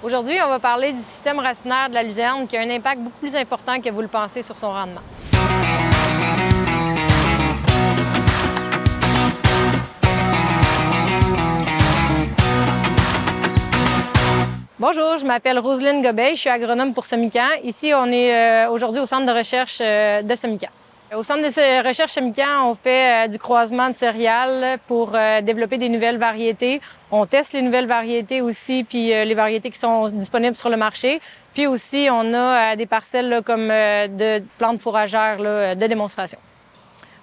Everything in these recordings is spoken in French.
Aujourd'hui, on va parler du système racinaire de la luzerne qui a un impact beaucoup plus important que vous le pensez sur son rendement. Bonjour, je m'appelle Roselyne Gobeil, je suis agronome pour Semican. Ici, on est aujourd'hui au centre de recherche de Semican. Au centre de recherche Semican, on fait du croisement de céréales pour développer des nouvelles variétés. On teste les nouvelles variétés aussi, puis les variétés qui sont disponibles sur le marché. Puis aussi, on a des parcelles là, comme de plantes fourragères là, de démonstration.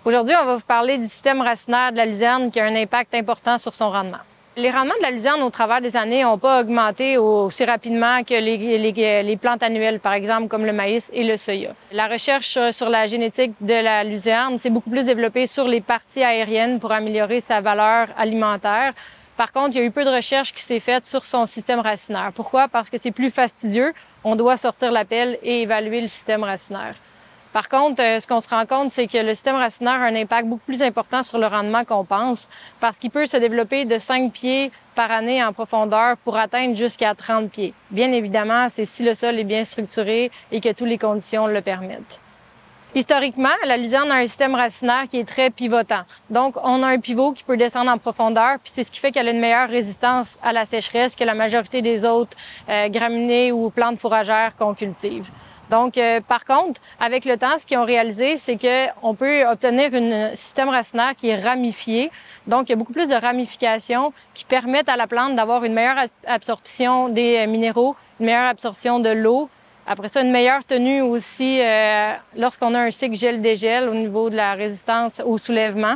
Aujourd'hui, on va vous parler du système racinaire de la luzerne qui a un impact important sur son rendement. Les rendements de la luzerne au travers des années n'ont pas augmenté aussi rapidement que les plantes annuelles, par exemple, comme le maïs et le soya. La recherche sur la génétique de la luzerne s'est beaucoup plus développée sur les parties aériennes pour améliorer sa valeur alimentaire. Par contre, il y a eu peu de recherche qui s'est faite sur son système racinaire. Pourquoi? Parce que c'est plus fastidieux. On doit sortir la pelle et évaluer le système racinaire. Par contre, ce qu'on se rend compte, c'est que le système racinaire a un impact beaucoup plus important sur le rendement qu'on pense, parce qu'il peut se développer de 5 pieds par année en profondeur pour atteindre jusqu'à 30 pieds. Bien évidemment, c'est si le sol est bien structuré et que toutes les conditions le permettent. Historiquement, la luzerne a un système racinaire qui est très pivotant. Donc, on a un pivot qui peut descendre en profondeur, puis c'est ce qui fait qu'elle a une meilleure résistance à la sécheresse que la majorité des autres graminées ou plantes fourragères qu'on cultive. Donc, par contre, avec le temps, ce qu'ils ont réalisé, c'est qu'on peut obtenir un système racinaire qui est ramifié. Donc, il y a beaucoup plus de ramifications qui permettent à la plante d'avoir une meilleure absorption des minéraux, une meilleure absorption de l'eau. Après ça, une meilleure tenue aussi lorsqu'on a un cycle gel-dégel au niveau de la résistance au soulèvement,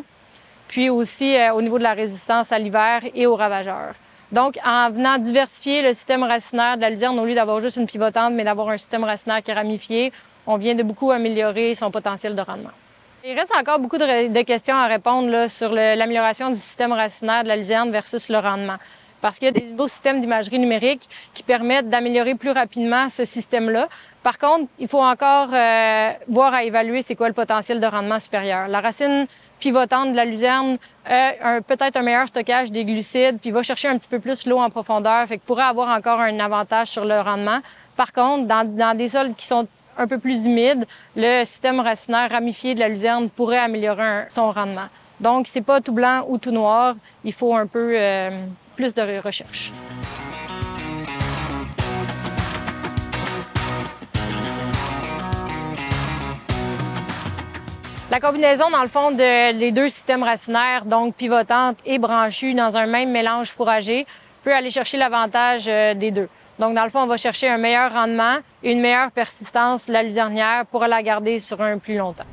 puis aussi au niveau de la résistance à l'hiver et aux ravageurs. Donc, en venant diversifier le système racinaire de la luzerne, au lieu d'avoir juste une pivotante, mais d'avoir un système racinaire qui est ramifié, on vient de beaucoup améliorer son potentiel de rendement. Il reste encore beaucoup de questions à répondre là, sur l'amélioration du système racinaire de la luzerne versus le rendement. Parce qu'il y a des nouveaux systèmes d'imagerie numérique qui permettent d'améliorer plus rapidement ce système-là. Par contre, il faut encore voir à évaluer c'est quoi le potentiel de rendement supérieur. La racine pivotante de la luzerne a peut-être un meilleur stockage des glucides, puis va chercher un petit peu plus l'eau en profondeur, fait que pourrait avoir encore un avantage sur le rendement. Par contre, dans des sols qui sont un peu plus humides, le système racinaire ramifié de la luzerne pourrait améliorer son rendement. Donc, c'est pas tout blanc ou tout noir, il faut un peu plus de recherche. La combinaison, dans le fond, des deux systèmes racinaires, donc pivotante et branchue, dans un même mélange fourragé, peut aller chercher l'avantage des deux. Donc, dans le fond, on va chercher un meilleur rendement et une meilleure persistance de la luzernière pour la garder sur un plus longtemps.